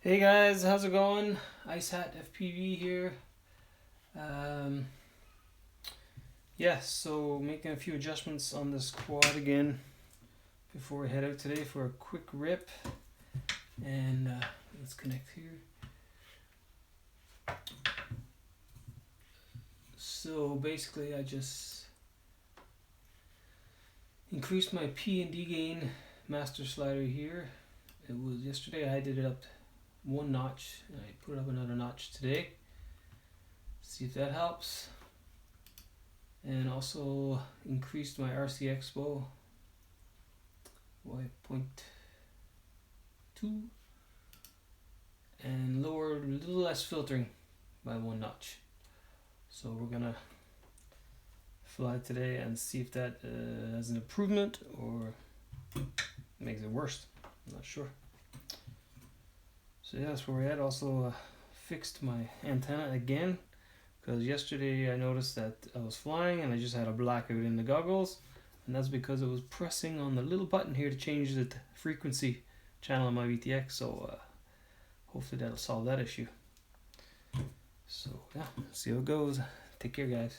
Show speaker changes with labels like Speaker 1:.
Speaker 1: Hey guys, how's it going? IceHat FPV here. So making a few adjustments on this quad again before we head out today for a quick rip. And let's connect here. So basically I just increased my P&D gain master slider here. It was yesterday I did it up one notch and I put up another notch today. See if that helps. And also increased my RC Expo by 0.2 and lowered a little less filtering by one notch. So we're gonna fly today and see if that has an improvement or makes it worse. I'm not sure. So yeah, that's where we're at. Also fixed my antenna again, because yesterday I noticed that I was flying and I just had a blackout in the goggles, and that's because it was pressing on the little button here to change the frequency channel on my VTX. So hopefully that'll solve that issue. So yeah, see how it goes. Take care, guys.